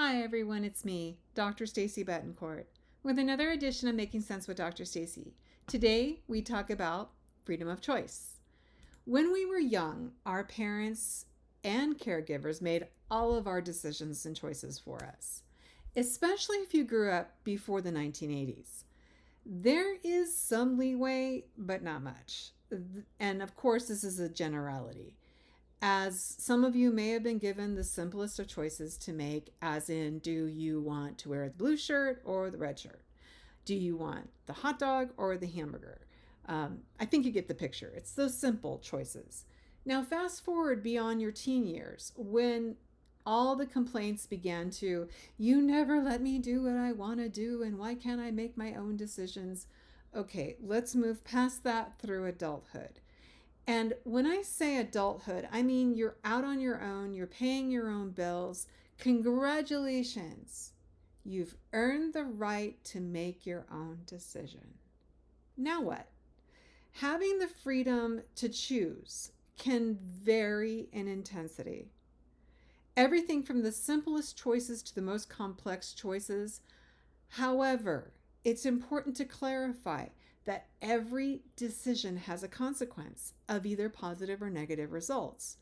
Hi everyone, it's me, Dr. Stacy Betancourt, with another edition of Making Sense with Dr. Stacy. Today we talk about freedom of choice. When we were young, our parents and caregivers made all of our decisions and choices for us, especially if you grew up before the 1980s. There is some leeway, but not much. And of course, this is a generality, as some of you may have been given the simplest of choices to make, as in, do you want to wear the blue shirt or the red shirt? Do you want the hot dog or the hamburger? I think you get the picture. It's those simple choices. Now, fast forward beyond your teen years, when all the complaints began to, you never let me do what I want to do, and why can't I make my own decisions? Okay, let's move past that through adulthood. And when I say adulthood, I mean you're out on your own, you're paying your own bills. Congratulations. You've earned the right to make your own decision. Now what? Having the freedom to choose can vary in intensity. Everything from the simplest choices to the most complex choices. However, it's important to clarify that every decision has a consequence of either positive or negative results.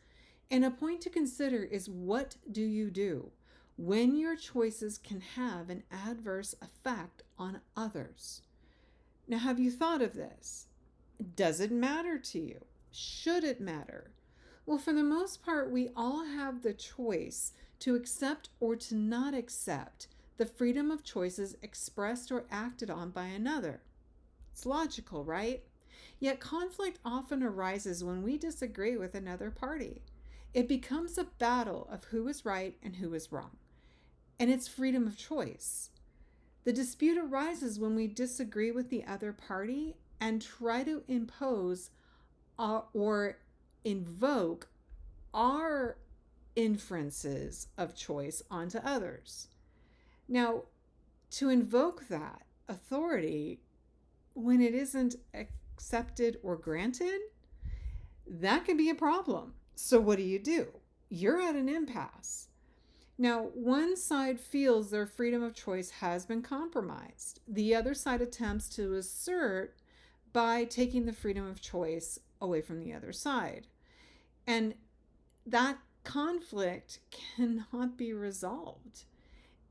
And a point to consider is, what do you do when your choices can have an adverse effect on others? Now, have you thought of this? Does it matter to you? Should it matter? Well, for the most part, we all have the choice to accept or to not accept the freedom of choices expressed or acted on by another. It's logical, right? Yet conflict often arises when we disagree with another party. It becomes a battle of who is right and who is wrong. And it's freedom of choice. The dispute arises when we disagree with the other party and try to impose or invoke our inferences of choice onto others. Now, to invoke that authority when it isn't accepted or granted, that can be a problem. So what do? You're at an impasse. Now, one side feels their freedom of choice has been compromised. The other side attempts to assert by taking the freedom of choice away from the other side. And that conflict cannot be resolved.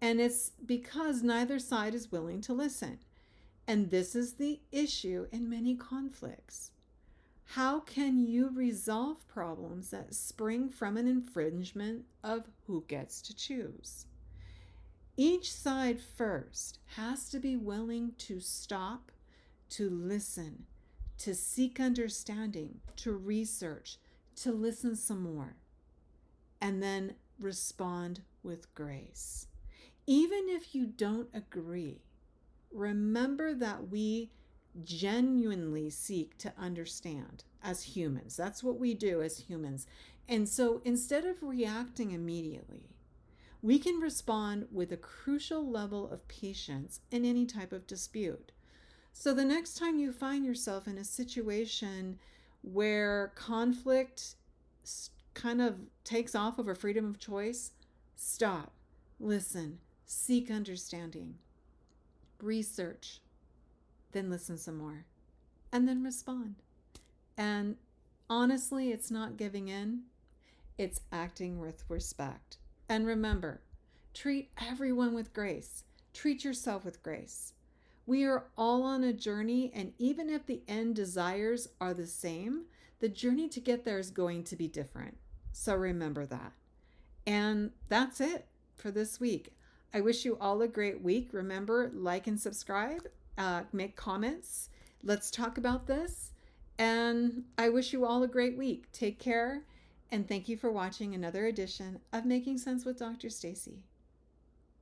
And it's because neither side is willing to listen. And this is the issue in many conflicts. How can you resolve problems that spring from an infringement of who gets to choose? Each side first has to be willing to stop, to listen, to seek understanding, to research, to listen some more, and then respond with grace. Even if you don't agree, remember that we genuinely seek to understand as humans. That's what we do as humans. And so instead of reacting immediately, we can respond with a crucial level of patience in any type of dispute. So the next time you find yourself in a situation where conflict kind of takes off over freedom of choice, stop, listen, seek understanding, research, then listen some more, and then respond. And honestly, it's not giving in, it's acting with respect. And remember, treat everyone with grace. Treat yourself with grace. We are all on a journey, and even if the end desires are the same, the journey to get there is going to be different. So remember that. And that's it for this week. I wish you all a great week. Remember, like and subscribe, make comments. Let's talk about this. And I wish you all a great week. Take care. And thank you for watching another edition of Making Sense with Dr. Stacy.